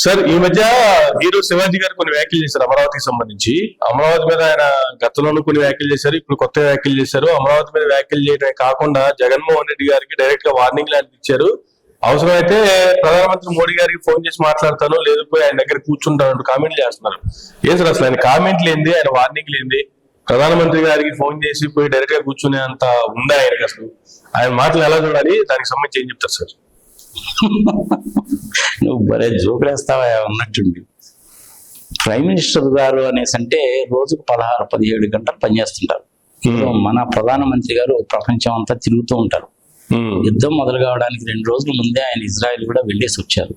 Sir ఈ మధ్య hero Shivaji గారు కొన్ని వ్యాఖ్యలు చేశారు అమరావతికి సంబంధించి. అమరావతి మీద ఆయన గతంలోనూ కొన్ని వ్యాఖ్యలు చేశారు, ఇప్పుడు కొత్త వ్యాఖ్యలు చేశారు. అమరావతి మీద వ్యాఖ్యలు చేయడమే కాకుండా జగన్మోహన్ రెడ్డి గారికి డైరెక్ట్ గా వార్నింగ్ లాంటివి ఇచ్చారు. అవసరమైతే ప్రధానమంత్రి మోడీ గారికి ఫోన్ చేసి మాట్లాడతాను, లేదు పోయి ఆయన దగ్గర కూర్చుంటాను కామెంట్లు చేస్తున్నారు. ఏం సార్ అసలు ఆయన కామెంట్లు ఏంది, ఆయన వార్నింగ్లు ఏంది? ప్రధానమంత్రి గారికి ఫోన్ చేసి పోయి డైరెక్ట్ గా కూర్చునే అంత ఉందా ఆయనకి? అసలు ఆయన మాటలు ఎలా చూడాలి, దానికి సంబంధించి ఏం చెప్తారు సార్? నువ్వు భలే జోకులేస్తావా ఉన్నట్టుండి. ప్రైమ్ మినిస్టర్ గారు అనేసి అంటే రోజుకు 16-17 గంటలు పనిచేస్తుంటారు. మన ప్రధానమంత్రి గారు ప్రపంచం అంతా తిరుగుతూ ఉంటారు. యుద్ధం మొదలు కావడానికి 2 రోజుల ముందే ఆయన ఇజ్రాయెల్ కూడా వెళ్ళేసి వచ్చారు.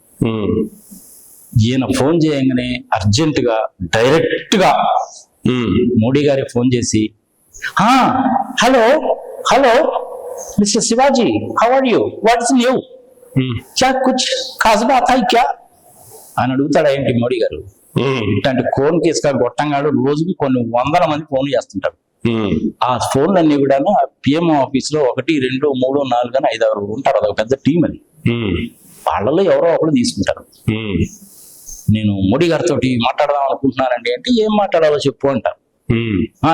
ఈయన ఫోన్ చేయగానే అర్జెంట్ గా డైరెక్ట్ గా మోడీ గారికి ఫోన్ చేసి, hello hello mister Shivaji, how are you, what is new, క్యా కుచ్ ఖాస్ బాత్ హై క్యా అని అడుగుతాడు. ఏంటి మోడీ గారు ఇట్లాంటి కోన్ కేసుగా గొట్టంగాడు రోజుకి కొన్ని 100 మంది ఫోన్లు చేస్తుంటారు. ఆ ఫోన్లన్నీ కూడా పిఎం ఆఫీస్ లో 1, 2, 3, 4 అని 5, 6 ఉంటారు. అదొక పెద్ద టీం అది. వాళ్ళలో ఎవరో ఒకరు తీసుకుంటారు. నేను మోడీ గారితో మాట్లాడదాం అనుకుంటున్నానండి అంటే, ఏం మాట్లాడాలో చెప్పు అంటారు.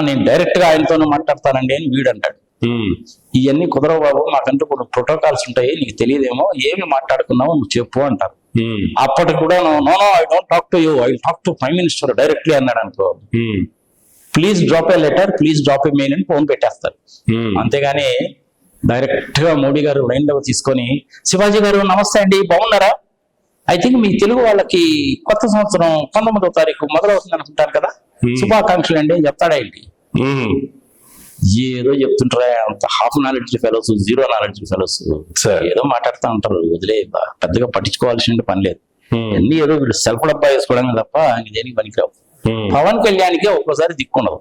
నేను డైరెక్ట్ గా ఆయనతోనే మాట్లాడతానండి అని వీడు అంటాడు. ఇవన్నీ కుదరవు బాబు, మాకంటూ కొన్ని ప్రోటోకాల్స్ ఉంటాయి, నీకు తెలియదేమో, ఏమి మాట్లాడుకున్నావో నువ్వు చెప్పు అంటారు. అప్పటికి కూడా no I don't talk to you, I talk to prime minister directly అన్నాడు అనుకో, please drop a letter, please drop a mail అని ఫోన్ పెట్టేస్తారు. అంతేగాని డైరెక్ట్ గా మోడీ గారు లైన్ లో తీసుకొని, శివాజీ గారు నమస్తే అండి, బాగున్నారా, ఐ థింక్ మీ తెలుగు వాళ్ళకి కొత్త సంవత్సరం 19వ తారీఖు మొదలవుతుంది అనుకుంటారు కదా, శుభాకాంక్షలు అండి అని చెప్తాడా ఏంటి? ఏదో చెప్తుంటారా, అంత half knowledge fellows, 0 knowledge fellows ఏదో మాట్లాడుతూ ఉంటారు. వదిలే, పెద్దగా పట్టించుకోవాల్సిన పని లేదు. అన్ని ఏదో వీళ్ళు సెల్ఫ్ డబ్బా వేసుకోవడమే తప్ప దేనికి పనికిరావు. పవన్ కళ్యాణ్కి ఒక్కోసారి దిక్కుండదు.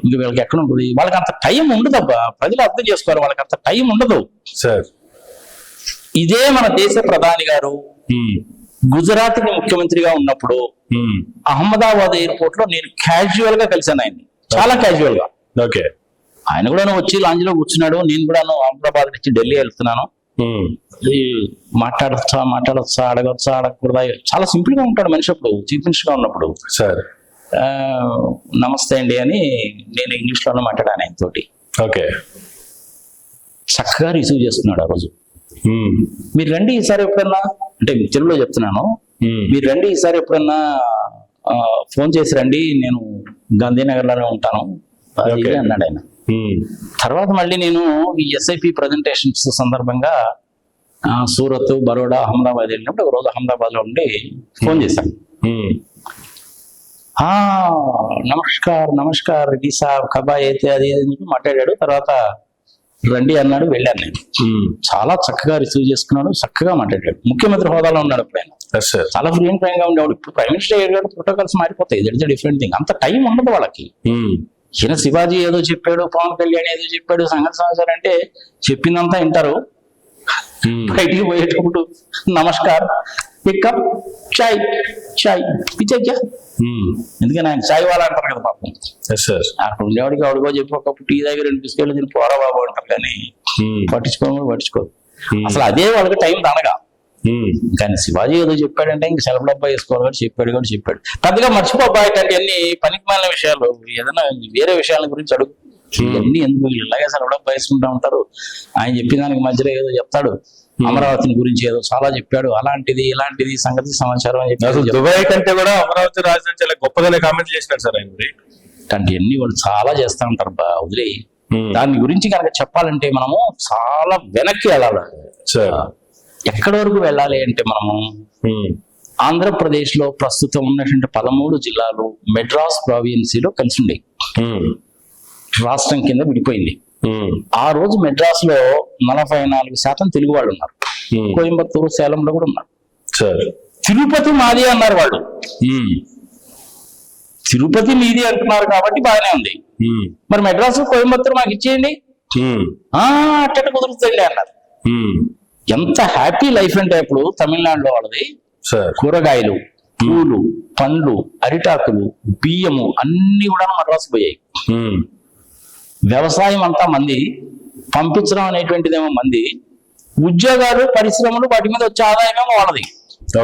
ఇంక వీళ్ళకి ఎక్కడ ఉంటుంది, వాళ్ళకి అంత టైం ఉండదబ్బా. ప్రజలు అర్థం చేసుకోవాలి, వాళ్ళకి అంత టైం ఉండదు సార్. ఇదే మన దేశ ప్రధాని గారు గుజరాత్ కి ముఖ్యమంత్రిగా ఉన్నప్పుడు అహ్మదాబాద్ ఎయిర్పోర్ట్ లో నేను క్యాజువల్ గా కలిసాను ఆయన్ని, చాలా క్యాజువల్ గా. ఓకే, ఆయన కూడా వచ్చి లాంజ్ లో కూర్చున్నాడు. నేను కూడా అహ్మదాబాద్ నుంచి ఢిల్లీ వెళ్తున్నాను, మాట్లాడొచ్చా అడగొచ్చా అడగకూడదా, చాలా సింపుల్ గా ఉంటాడు మనిషి. అప్పుడు చీఫ్ మినిస్టర్ గా ఉన్నప్పుడు సార్ నమస్తే అండి అని నేను ఇంగ్లీష్ లోనే మాట్లాడాను ఆయన తోటి. ఓకే, చక్కగా రిసీవ్ చేసుకున్నాడు ఆ రోజు. మీరు రండి ఈసారి ఎప్పుడన్నా, అంటే తెలుగులో చెప్తున్నాను, మీరు రండి ఈసారి ఎప్పుడన్నా ఫోన్ చేసి రండి, నేను గాంధీనగర్ లోనే ఉంటాను అన్నాడు ఆయన. తర్వాత మళ్ళీ నేను ఈ ఎస్ఐపి ప్రజెంటేషన్స్ సందర్భంగా సూరత్, బరోడా, అహ్మదాబాద్ వెళ్ళినప్పుడు ఒక రోజు అహ్మదాబాద్ లో ఉండి ఫోన్ చేశాను. నమస్కార్ రెడ్డి సాబ్, కబాయ్ అయితే అది మాట్లాడాడు. తర్వాత రండి అన్నాడు, వెళ్ళాను నేను. చాలా చక్కగా రిసీవ్ చేసుకున్నాడు, చక్కగా మాట్లాడాడు. ముఖ్యమంత్రి హోదాలో ఉన్నాడు అప్పుడు ఆయన, చాలా ఫ్రీ అండ్ ఫ్రాంక్ గా ఉండేవాడు. ఇప్పుడు ప్రైమ్ మినిస్టర్ అయ్యాడు, ప్రోటోకాల్స్ మారిపోతాయి, that is a different thing. అంత టైం ఉండదు వాళ్ళకి. ఈయన శివాజీ ఏదో చెప్పాడు, పవన్ కళ్యాణ్ ఏదో చెప్పాడు, సంగతి సమాచారం అంటే చెప్పిందంతా వింటారు. బయటికి పోయేటప్పుడు నమస్కార్, పికప్ చాయ్ చాయ్ పిచ్చా, ఎందుకని ఆయన చాయ్ వాళ్ళ అంటారు కదా పాపం. అక్కడ ఉండేవాడికి ఆవిడకో చెప్పి ఒక టీ దగ్గర 2 బిస్కెట్లు తిని పోరా బాబు అంటారు, కానీ పట్టించుకోరు. అసలు అదే వాళ్ళకి టైం తనగా. కానీ శివాజీ ఏదో చెప్పాడంటే ఇంక సెలవు డబ్బా వేసుకోవాలి కాబట్టి చెప్పాడు. పెద్దగా మర్చిపోబాయి అన్ని పనికిమాలిన విషయాలు, ఏదైనా వేరే విషయాల గురించి అడుగు. ఇవన్నీ ఎందుకు ఇలాగే సెలవు డబ్బా వేసుకుంటా ఉంటారు. ఆయన చెప్పిన దానికి మధ్యలో ఏదో చెప్తాడు, అమరావతిని గురించి ఏదో చాలా చెప్పాడు, అలాంటిది ఇలాంటిది సంగతి సమాచారం అని చెప్పి. దుబాయ్ కంటే కూడా అమరావతి రాజధాని చాలా గొప్పగానే కామెంట్ చేసినాడు సార్ ఆయన. అంటే అన్ని వాళ్ళు చాలా చేస్తా ఉంటారు బా, వదిలే. దాని గురించి కనుక చెప్పాలంటే మనము చాలా వెనక్కి వెళ్ళాలి. ఎక్కడి వరకు వెళ్ళాలి అంటే, మనము ఆంధ్రప్రదేశ్ లో ప్రస్తుతం ఉన్నటువంటి 13 జిల్లాలు మెడ్రాస్ ప్రావిన్సీలో కలిసి ఉండేవి. రాష్ట్రం కింద విడిపోయింది. ఆ రోజు మెడ్రాస్ లో 44% తెలుగు వాళ్ళు ఉన్నారు. కోయంబత్తూరు, సేలంలో కూడా ఉన్నారు. తిరుపతి మాది అన్నారు వాళ్ళు. తిరుపతి మీది అంటున్నారు కాబట్టి బాగానే ఉంది. మరి మెడ్రాస్, కోయంబత్తూరు మాకు ఇచ్చేయండి, అట్ట కుదురుతుంది అన్నారు. ఎంత హ్యాపీ లైఫ్ అంటే ఇప్పుడు తమిళనాడులో వాళ్ళది. కూరగాయలు, పూలు, పండ్లు, అరిటాకులు, బియ్యము అన్ని కూడా మద్రాసు పోయాయి. వ్యవసాయం అంతా మంది, పంపించడం అనేటువంటిదేమో మంది, ఉద్యోగాలు, పరిశ్రమలు, వాటి మీద వచ్చే ఆదాయమేమో వాళ్ళది.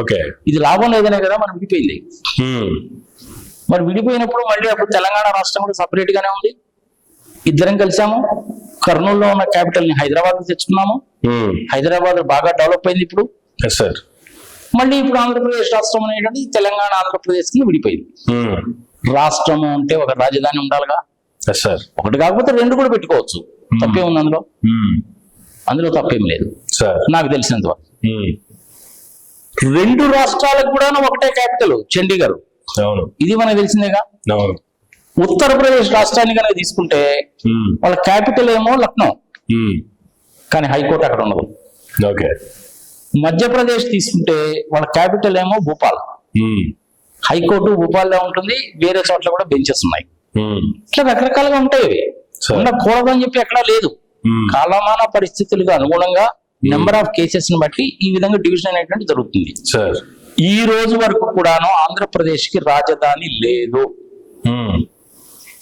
ఓకే. ఇది లాభం లేదనే కదా మనం విడిపోయింది. మరి విడిపోయినప్పుడు మళ్ళీ అప్పుడు తెలంగాణ రాష్ట్రం కూడా సపరేట్ గానే ఉంది. ఇద్దరం కలిసాము, కర్నూలులో ఉన్న క్యాపిటల్ ని హైదరాబాద్ తెచ్చుకున్నాము. హైదరాబాద్ బాగా డెవలప్ అయింది ఇప్పుడు. సార్ మళ్ళీ ఇప్పుడు ఆంధ్రప్రదేశ్ రాష్ట్రం అనేటువంటి తెలంగాణ ఆంధ్రప్రదేశ్ కి విడిపోయింది. రాష్ట్రము అంటే ఒక రాజధాని ఉండాలిగా. సార్ ఒకటి కాకపోతే రెండు కూడా పెట్టుకోవచ్చు, తప్పేముంది అందులో? అందులో తప్పేం లేదు సార్ నాకు తెలిసినంత వరకు. రెండు రాష్ట్రాలకు కూడా ఒకటే క్యాపిటల్ చండీగఢ్. అవును, ఇది మనకు తెలిసిందేగా. అవును. ఉత్తరప్రదేశ్ రాష్ట్రాన్ని కనుక తీసుకుంటే వాళ్ళ క్యాపిటల్ ఏమో లక్నో, కానీ హైకోర్టు అక్కడ ఉండదు. ఓకే. మధ్యప్రదేశ్ తీసుకుంటే వాళ్ళ క్యాపిటల్ ఏమో భూపాల్, హైకోర్టు భూపాల్లో ఉంటుంది, వేరే చోట్ల కూడా బెంచెస్ ఉన్నాయి. ఇట్లా రకరకాలుగా ఉంటాయి. ఉండకూడదని చెప్పి ఎక్కడా లేదు. కాలమాన పరిస్థితులకు అనుగుణంగా నెంబర్ ఆఫ్ కేసెస్ ని బట్టి ఈ విధంగా డివిజన్ అనేటువంటి జరుగుతుంది. సార్ ఈ రోజు వరకు కూడాను ఆంధ్రప్రదేశ్ కి రాజధాని లేదు.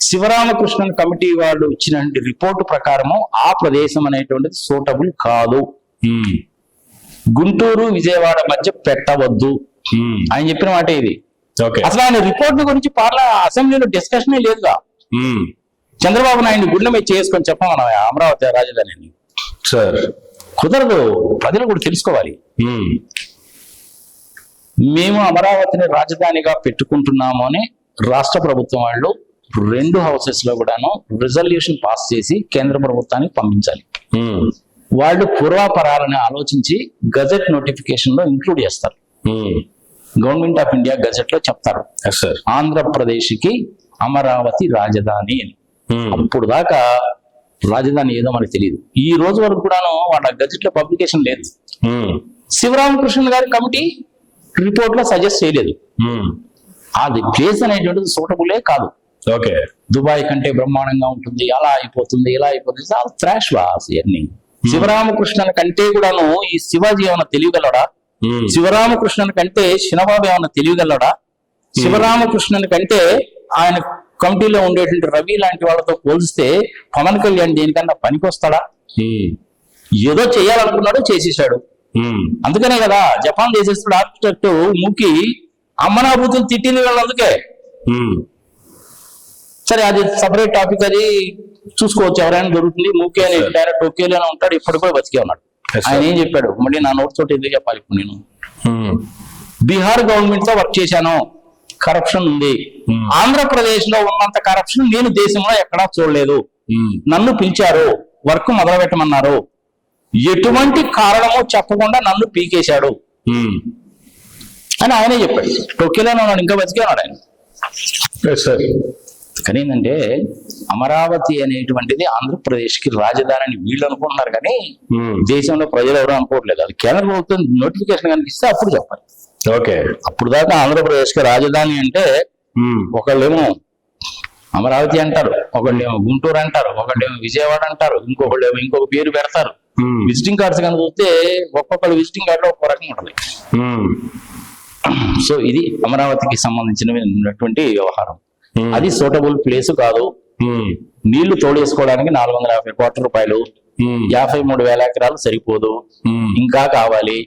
శివరామకృష్ణన్ కమిటీ వాళ్ళు ఇచ్చిన రిపోర్టు ప్రకారము ఆ ప్రదేశం అనేటువంటిది సూటబుల్ కాదు. గుంటూరు విజయవాడ మధ్య పెట్టవద్దు ఆయన చెప్పిన మాట ఇది. అసలు ఆయన రిపోర్ట్ గురించి అసెంబ్లీలో డిస్కషనే లేదుగా. చంద్రబాబు నాయుడు గుండె మీద చేసుకొని చెప్పమన్నా అమరావతి రాజధాని. సార్ కుదరదు, ప్రజలు కూడా తెలుసుకోవాలి. మేము అమరావతిని రాజధానిగా పెట్టుకుంటున్నాము అని రాష్ట్ర ప్రభుత్వం వాళ్ళు 2 హౌసెస్ లో కూడాను రిజల్యూషన్ పాస్ చేసి కేంద్ర ప్రభుత్వానికి పంపించాలి. వాళ్ళు పూర్వాపరాలను ఆలోచించి గజెట్ నోటిఫికేషన్ లో ఇంక్లూడ్ చేస్తారు. గవర్నమెంట్ ఆఫ్ ఇండియా గజెట్ లో చెప్తారు ఆంధ్రప్రదేశ్ కి అమరావతి రాజధాని అని. అప్పుడు దాకా రాజధాని ఏదో మనకు తెలియదు. ఈ రోజు వరకు కూడాను వాళ్ళ గజెట్ లో పబ్లికేషన్ లేదు. శివరామకృష్ణ గారి కమిటీ రిపోర్ట్ లో సజెస్ట్ చేయలేదు. అది ప్లేస్ అనేటువంటిది సూటబులే కాదు. ఓకే. దుబాయ్ కంటే బ్రహ్మాండంగా ఉంటుంది, అలా అయిపోతుంది, ఇలా అయిపోతుంది, చాలా థ్రాష్ వాస్ ఇవన్నీ. శివరామకృష్ణన్ కంటే కూడాను ఈ శివాజీ ఏమన్నా తెలియగలడా? శివరామకృష్ణన్ కంటే చిన్నబాబు ఏమన్నా తెలియగలడా? శివరామకృష్ణన్ కంటే ఆయన కమిటీలో ఉండేటువంటి రవి లాంటి వాళ్ళతో పోలిస్తే పవన్ కళ్యాణ్ దేనికన్నా పనికొస్తాడా? ఏదో చేయాలనుకున్నాడు, చేసేసాడు. అందుకనే కదా జపాన్ దేశస్తుడు ఆర్కిటెక్ట్ మూకి అమ్మనాభూతులు తిట్టింది వాళ్ళందుకే. సరే, అది సపరేట్ టాపిక్, అది చూసుకోవచ్చు, ఎవరైనా దొరుకుతుంది. మూకే అని డైరెక్ట్ టోక్యోలోనే ఉంటాడు, ఇప్పటికో బతికే ఉన్నాడు. ఆయన ఏం చెప్పాడు, మళ్ళీ నా నోట్ తోటి ఎందుకు చెప్పాలి ఇప్పుడు నేను. బీహార్ గవర్నమెంట్ తో వర్క్ చేశాను, కరప్షన్ ఉంది. ఆంధ్రప్రదేశ్ లో ఉన్నంత కరప్షన్ నేను దేశంలో ఎక్కడా చూడలేదు. నన్ను పిలిచారు, వర్క్ మొదలు పెట్టమన్నారు, ఎటువంటి కారణమో చెప్పకుండా నన్ను పీకేశాడు అని ఆయనే చెప్పాడు. టోక్యోలోనే ఉన్నాడు, ఇంకా బతికే ఉన్నాడు ఆయన. కానీ ఏంటంటే అమరావతి అనేటువంటిది ఆంధ్రప్రదేశ్ కి రాజధాని అని వీళ్ళు అనుకుంటున్నారు, కానీ దేశంలో ప్రజలు ఎవరు అనుకోవట్లేదు. అది కేంద్ర ప్రభుత్వం నోటిఫికేషన్ కనిపిస్తే అప్పుడు చెప్పాలి. ఓకే. అప్పుడు దాకా ఆంధ్రప్రదేశ్ కి రాజధాని అంటే ఒకళ్ళేమో అమరావతి అంటారు, ఒకళ్ళేమో గుంటూరు అంటారు, ఒకళ్ళేమో విజయవాడ అంటారు, ఇంకొకళ్ళేమో ఇంకొక పేరు పెడతారు. విజిటింగ్ కార్డ్స్ కనుక చూస్తే ఒక్కొక్కళ్ళు విజిటింగ్ కార్డు ఒక్కో రకం ఉంటుంది. సో ఇది అమరావతికి సంబంధించినటువంటి వ్యవహారం. అది సూటబుల్ ప్లేస్ కాదు. నీళ్లు తోడేసుకోవడానికి 450 కోట్ల రూపాయలు, 53,000 ఎకరాలు సరిపోదు, ఇంకా కావాలి.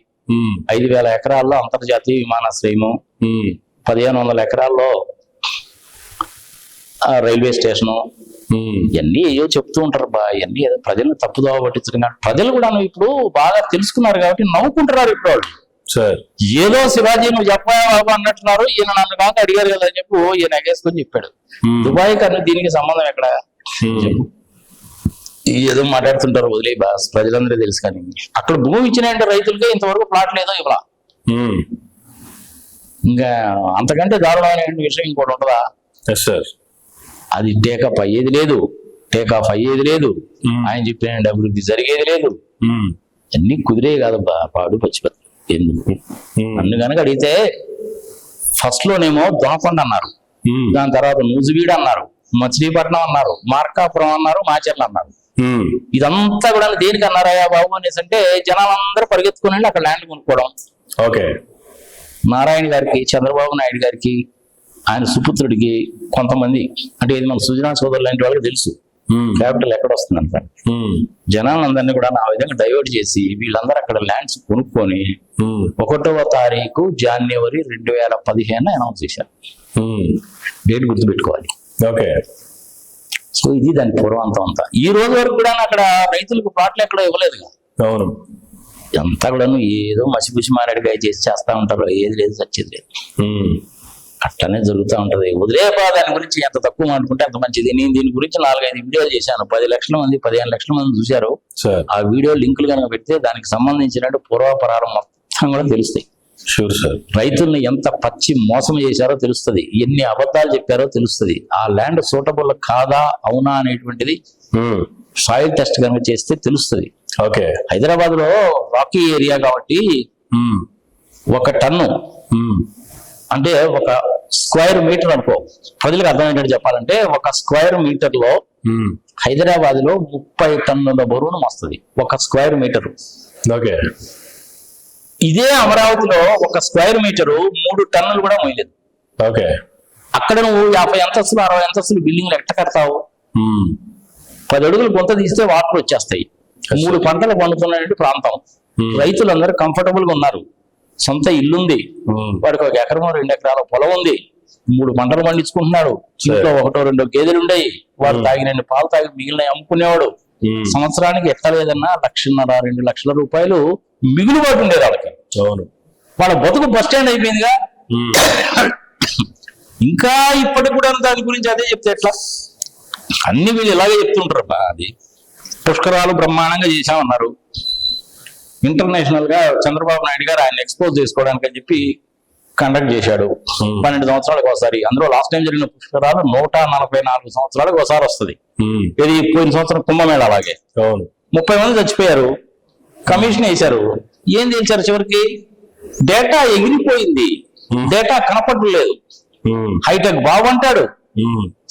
5,000 ఎకరాల్లో అంతర్జాతీయ విమానాశ్రయము, 1,500 ఎకరాల్లో రైల్వే స్టేషను, ఇవన్నీ ఏవో చెప్తూ ఉంటారు బా. ఇవన్నీ ఏదో ప్రజలను తప్పుదోవ పట్టించడం కాదు. ప్రజలు కూడా ఇప్పుడు బాగా తెలుసుకున్నారు కాబట్టి నవ్వుకుంటున్నారు ఇప్పుడు వాళ్ళు. ఏదో శివాజీ నువ్వు చెప్పావా బాబు అన్నట్టున్నారు. ఈయన నన్ను కాక అడిగారు కదా అని చెప్పి ఈయన ఎగేసుకొని చెప్పాడు. దుబాయ్ కన్నా దీనికి సంబంధం ఎక్కడ చెప్పు. ఏదో మాట్లాడుతుంటారు, వదిలే బాస్, ప్రజలందరూ తెలుసు. కానీ అక్కడ భూమి ఇచ్చినాయంటే రైతులకే ఇంతవరకు ప్లాట్ లేదో ఇవ్వాల. ఇంకా అంతకంటే దారుణమైన విషయం ఇంకోటి ఉంటుందా? అది టేకప్ అయ్యేది లేదు, టేకాఫ్ అయ్యేది లేదు, ఆయన చెప్పిన అభివృద్ధి జరిగేది లేదు. అన్ని కుదిరే కాదు పాడు పచ్చిపత్రి. ఎందుకు నన్ను కనుక అడిగితే ఫస్ట్ లోనేమో దొనకొండ అన్నారు, దాని తర్వాత నూజివీడు అన్నారు, మచిలీపట్నం అన్నారు, మార్కాపురం అన్నారు, మాచర్ల అన్నారు. ఇదంతా కూడా దేనికి అన్నారయ్యా బాబు అనేసి అంటే జనాలందరూ పరిగెత్తుకుని అక్కడ ల్యాండ్ కొనుక్కోవడం. ఓకే. నారాయణ గారికి, చంద్రబాబు నాయుడు గారికి, ఆయన సుపుత్రుడికి కొంతమంది, అంటే ఇది మన సుజనా సోదరు లాంటి వాళ్ళకి తెలుసు, క్యాపిటల్ ఎక్కడ వస్తుంది అంట. జనాలందరినీ కూడా ఆ విధంగా డైవర్ట్ చేసి వీళ్ళందరూ అక్కడ ల్యాండ్స్ కొనుక్కొని 1వ తారీఖు జనవరి 2015 అనౌన్స్ చేశారు. డేట్ గుర్తుపెట్టుకోవాలి. ఓకే. సో ఇది దాని పూర్వాంతం అంతా. ఈ రోజు వరకు కూడా అక్కడ రైతులకు ప్లాట్లు ఎక్కడ ఇవ్వలేదుగా. అవును. అంతా కూడా ఏదో మసిపుసి మారేడుగా చేస్తా ఉంటారు, ఏది లేదు చచ్చేది లేదు. అట్లనే జరుగుతూ ఉంటది. వదిలేపా దాని గురించి ఎంత తక్కువ మాట్లాడుకుంటే అంత మంచిది. నేను దీని గురించి 4-5 వీడియోలు చేశాను. 10 లక్షల మంది 15 లక్షల మంది చూశారు. ఆ వీడియో లింకులు కనుక పెడితే దానికి సంబంధించినట్టు పూర్వాపరాలు మొత్తం కూడా తెలుస్తాయి. Sure sir. రైతుల్ని ఎంత పచ్చి మోసం చేశారో తెలుస్తుంది, ఎన్ని అబద్ధాలు చెప్పారో తెలుస్తుంది. ఆ ల్యాండ్ సూటబుల్ కాదా అవునా అనేటువంటిది సాయిల్ టెస్ట్ కనుక చేస్తే తెలుస్తుంది. ఓకే. హైదరాబాద్ లో రాకీ ఏరియా కాబట్టి 1 టన్ను అంటే 1 స్క్వేర్ మీటర్ అనుకో, ప్రజలకు అర్థమయ్యేటట్టు చెప్పాలంటే 1 స్క్వేర్ మీటర్ లో హైదరాబాద్ లో 30 టన్నుల బరువును వస్తుంది 1 స్క్వేర్ మీటర్. ఓకే. ఇదే అమరావతిలో 1 స్క్వేర్ మీటరు 3 టన్నులు కూడా మోయలేదు. ఓకే. అక్కడ నువ్వు 50 అంతస్తులు 60 అంతస్తులు బిల్డింగ్లు ఎట్ట కడతావు? 10 అడుగులు కొంత తీస్తే వాటర్ వచ్చేస్తాయి. 3 పంటలు పండుతున్నటువంటి ప్రాంతం. రైతులందరూ కంఫర్టబుల్ గా ఉన్నారు. సొంత ఇల్లుంది, వాడికి 1 ఎకరమో 2 ఎకరాల పొలం ఉంది, 3 పంటలు పండించుకుంటున్నాడు. ఇంట్లో 1-2 గేదెలు ఉండేవి. వాడు తాగిన పాలు తాగి మిగిలిన అమ్ముకునేవాడు. సంవత్సరానికి ఎట్ట లేదన్నా 1,50,000-2 లక్షల రూపాయలు మిగులుబాటు ఉండేది వాళ్ళకి. అవును. వాళ్ళ బతుకు బస్ స్టాండ్ అయిపోయిందిగా. ఇంకా ఇప్పటికి కూడా దాని గురించి అదే చెప్తే ఎట్లా? అన్ని వీళ్ళు ఇలాగే చెప్తుంటారు. అది పుష్కరాలు బ్రహ్మాండంగా చేశామన్నారు. ఇంటర్నేషనల్ గా చంద్రబాబు నాయుడు గారు ఆయన ఎక్స్పోజ్ చేసుకోవడానికి అని చెప్పి కండక్ట్ చేశాడు. 12 సంవత్సరాలకు ఒకసారి. అందులో లాస్ట్ టైం జరిగిన పుష్కరాలు 144 సంవత్సరాలకు ఒకసారి వస్తుంది. ఇది పోయిన సంవత్సరం కుంభమేళ అలాగే 30 మంది చచ్చిపోయారు. కమిషన్ వేశారు. ఏం తెలిసారు చివరికి? డేటా ఎగిరిపోయింది, డేటా కనపడలేదు. హైటెక్ బాబు అంటాడు,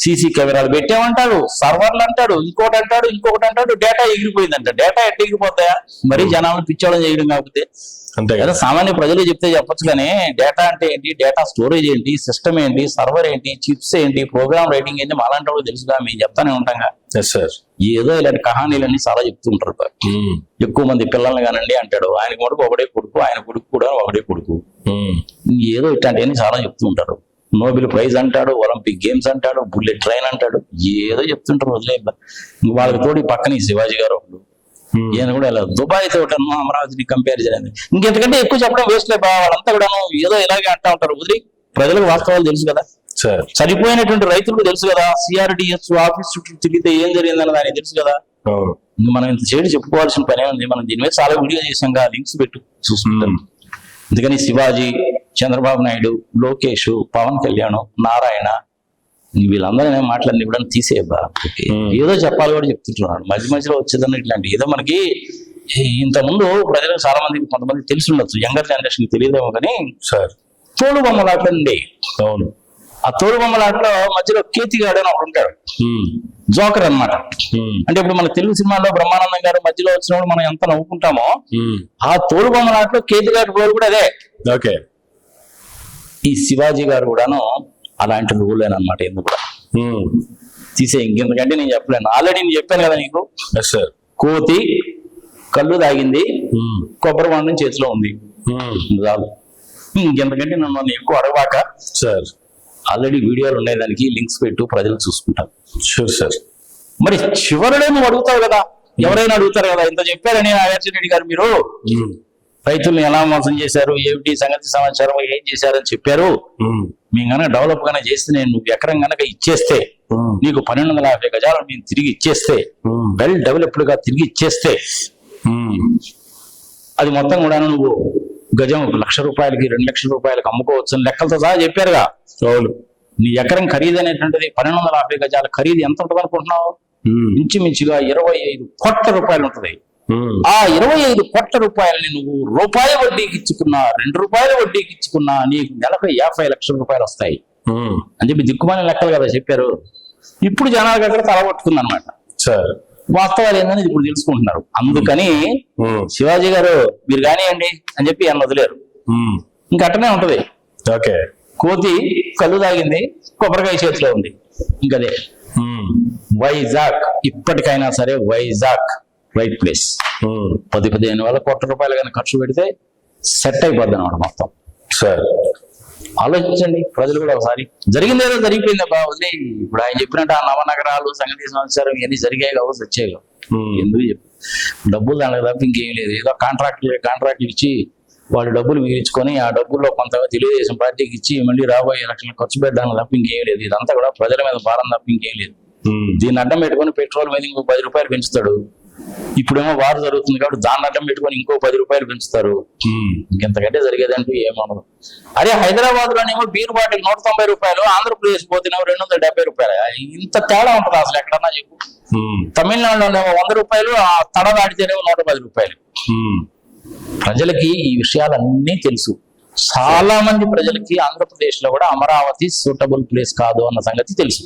సీసీ కెమెరాలు పెట్టామంటాడు, సర్వర్లు అంటాడు, ఇంకోటి అంటాడు, డేటా ఎగిరిపోయిందంట. డేటా ఎట్ట ఎగిరిపోతాయా? మరీ జనాలను పిచ్చోళం చేయడం కాకపోతే అంతే కదా. సామాన్య ప్రజలు చెప్తే చెప్పొచ్చు కానీ డేటా అంటే ఏంటి, డేటా స్టోరేజ్ ఏంటి, సిస్టమ్ ఏంటి, సర్వర్ ఏంటి, చిప్స్ ఏంటి, ప్రోగ్రామ్ రైటింగ్ ఏంటి మాలాంటి వాళ్ళు తెలుసుగా. మేము చెప్తానే ఉంటాంగా. ఏదో ఇలాంటి కహానీలన్నీ చాలా చెప్తుంటారు. ఎక్కువ మంది పిల్లల్ని కానండి అంటాడు. ఆయనకు మటుకు ఒకటే కొడుకు, ఆయన కొడుకు కూడా ఒకటే కొడుకు. ఏదో ఇట్లాంటివన్నీ చాలా చెప్తూ ఉంటారు. నోబెల్ ప్రైజ్ అంటాడు, ఒలింపిక్ గేమ్స్ అంటాడు, బుల్లెట్ ట్రైన్ అంటాడు, ఏదో చెప్తుంటారు. వదిలే వాళ్ళకి తోడి పక్కన ఈ శివాజీ గారు ఒకడు. ఈయన కూడా ఇలా దుబాయ్ తోట అమరావతిని కంపేర్ చేయాలి. ఇంకెంతకంటే ఎక్కువ చెప్పడం వేస్ట్ లే. వాళ్ళంతా కూడా ఏదో ఇలాగే అంటా ఉంటారు. వదిలి ప్రజలకు వాస్తవాలు తెలుసు కదా. చనిపోయినటువంటి రైతులకు తెలుసు కదా. సిఆర్డిఎస్ ఆఫీస్ చుట్టూ తిరిగితే ఏం జరిగిందని దానికి తెలుసు కదా. మనం ఇంత చేయడం చెప్పుకోవాల్సిన పనే ఉంది. మనం దీని మీద చాలా వీడియో చేసాం కదా, లింక్స్ పెట్టు చూసుకుంటాం. అందుకని శివాజీ, చంద్రబాబు నాయుడు, లోకేష్, పవన్ కళ్యాణ్, నారాయణ వీళ్ళందరూ మాట్లాడిన కూడా తీసేయబ్బా. ఏదో చెప్పాలి కూడా చెప్తుంటున్నాడు. మధ్యలో వచ్చేదన్న ఇట్లాంటి ఏదో మనకి ఇంతకుముందు ప్రజలకు చాలా మందికి కొంతమంది తెలిసి ఉండొచ్చు, యంగర్ జనరేషన్ తెలియదేమో కానీ తోలు బొమ్మలాటలు ఉండే. అవును. ఆ తోలు బొమ్మలాటలో మధ్యలో కేతిగాడు అని ఒకడు ఉంటాడు, జోకర్ అన్నమాట. అంటే ఇప్పుడు మన తెలుగు సినిమాలో బ్రహ్మానందం గారు మధ్యలో వచ్చినప్పుడు మనం ఎంత నవ్వుకుంటామో, ఆ తోలు బొమ్మలాటలో కేతిగాడు రోల్ కూడా అదే. ఓకే. ఈ శివాజీ గారు కూడాను అలాంటి రూలేనమాట. ఎందుకు కూడా తీసే ఇంకెందుకంటే నేను చెప్పలేను. ఆల్రెడీ నేను చెప్పాను కదా నీకు. కోతి కళ్ళు తాగింది, కొబ్బరి బండం చేతిలో ఉంది, ఇంకెందుకంటే నన్ను ఎక్కువ అడగబాక. సార్ ఆల్రెడీ వీడియోలు ఉన్నాయి, దానికి లింక్స్ పెట్టు, ప్రజలు చూసుకుంటారు. Sure sir. మరి చివరిలో నువ్వు అడుగుతావు కదా, ఎవరైనా అడుగుతారు కదా. ఇంత చెప్పారని నాగార్జున రెడ్డి గారు మీరు రైతుల్ని ఎలా మోసం చేశారు, ఏమిటి సంగతి సమాచారం, ఏం చేశారని చెప్పారు. మేము కనుక డెవలప్ గానే చేస్తే, నేను ఎకరం కనుక ఇచ్చేస్తే, నీకు 1250 గజాలు నేను తిరిగి ఇచ్చేస్తే, వెల్ డెవలప్డ్ గా తిరిగి ఇచ్చేస్తే, అది మొత్తం కూడా నువ్వు గజం 1,00,000 రూపాయలకి 2 లక్షల రూపాయలకి అమ్ముకోవచ్చు అని లెక్కలతో సహా చెప్పారుగా. నీ ఎకరం ఖరీదు అనేటువంటిది 1250 గజాల ఖరీదు ఎంత ఉంటుంది అనుకుంటున్నావు? ఇంచుమించుగా 25 కోట్ల రూపాయలు ఉంటుంది. ఆ 25 కోట్ల రూపాయలని నువ్వు రూపాయి వడ్డీకి ఇచ్చుకున్నా, 2 రూపాయల వడ్డీకి ఇచ్చుకున్నా నీకు నెలకు 50 లక్షల రూపాయలు వస్తాయి అని చెప్పి దిక్కుమాలిన లెక్కలు కదా చెప్పారు. ఇప్పుడు జనాలకు అక్కడ తలబట్టుకుంది అనమాట. వాస్తవాలు ఏందని ఇప్పుడు తెలుసుకుంటున్నారు. అందుకని శివాజీ గారు మీరు కానివ్వండి అని చెప్పి ఆయన వదిలేరు. ఇంకా అట్టనే ఉంటది. కోతి కళ్ళు తాగింది, కొబ్బరికాయ చేతిలో ఉంది, ఇంకదే. వైజాగ్ ఇప్పటికైనా సరే వైజాగ్ రైట్ ప్లేస్. 10-15 వేల కోట్ల రూపాయలు కానీ ఖర్చు పెడితే సెట్ అయిపోద్ది అనమాట మొత్తం. సార్ ఆలోచించండి ప్రజలు కూడా ఒకసారి. జరిగిందేదో జరిగిపోయింది బాగుంది. ఇప్పుడు ఆయన చెప్పినట్టు ఆ నవనగరాలు, సంగతి సంవత్సరం ఇవన్నీ జరిగాయి కావచ్చు, వచ్చాయి కావు. ఎందుకు చెప్పు, డబ్బులు దానికి తప్ప ఇంకేం లేదు. ఏదో కాంట్రాక్ట్లు ఇచ్చి వాళ్ళు డబ్బులు మిగిల్చుకొని ఆ డబ్బుల్లో కొంతగా తెలుగుదేశం పార్టీకి ఇచ్చి మళ్ళీ రాబోయే ఎలక్షన్ ఖర్చు పెట్టడానికి తప్ప ఇంకేం లేదు. ఇదంతా కూడా ప్రజల మీద భారం తప్ప ఇంకేం లేదు. దీన్ని అడ్డం పెట్టుకొని పెట్రోల్ మీద ఇంకో 10 రూపాయలు పెంచుతాడు. ఇప్పుడేమో వారు జరుగుతుంది కాబట్టి దాన్ని అడ్డం పెట్టుకొని ఇంకో 10 రూపాయలు పెంచుతారు. ఇంకెంతకంటే జరిగేదంటూ ఏమనదు. అదే హైదరాబాద్ లోనేమో బీర్ బాటిల్ 190 రూపాయలు, ఆంధ్రప్రదేశ్ పోతేనేమో 270 రూపాయలు. ఇంత తేడా ఉంటుంది అసలు ఎక్కడన్నా చెప్పు. తమిళనాడులోనేమో 100 రూపాయలు, ఆ తడ దాటితేనేమో 110 రూపాయలు. ప్రజలకి ఈ విషయాలన్నీ తెలుసు. చాలా మంది ప్రజలకి ఆంధ్రప్రదేశ్ లో కూడా అమరావతి సూటబుల్ ప్లేస్ కాదు అన్న సంగతి తెలుసు.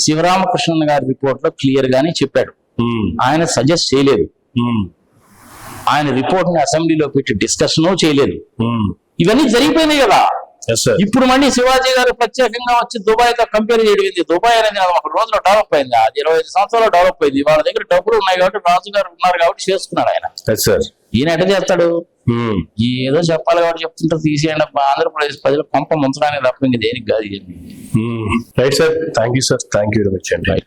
శివరామకృష్ణన్ గారి రిపోర్ట్ లో క్లియర్ గానే చెప్పాడు. ఆయన సజెస్ట్ చేయలేదు. ఆయన రిపోర్ట్ ని అసెంబ్లీలో పెట్టి డిస్కషన్ చేయలేదు. ఇవన్నీ జరిగిపోయినాయి కదా. ఇప్పుడు మళ్ళీ శివాజీ గారు ప్రత్యేకంగా వచ్చి దుబాయ్ తో కంపేర్ చేయడం. దుబాయ్ అనేది ఒక రోజులో డెవలప్ అయింది, అది 25 సంవత్సరాలు డెవలప్ అయింది. వాళ్ళ దగ్గర డబ్బులు ఉన్నాయి కాబట్టి, రాజు గారు ఉన్నారు కాబట్టి చేసుకున్నాడు ఆయన. ఈయన ఎట్లా చేస్తాడు? ఏదో చెప్పాలి కాబట్టి చెప్తుంటారు, తీసేయండి. ఆంధ్రప్రదేశ్ ప్రజలు పంప ముంచడానికి తప్ప ఇంక దేనికి కాదు. Right sir, thank you sir, thank you very much అండి.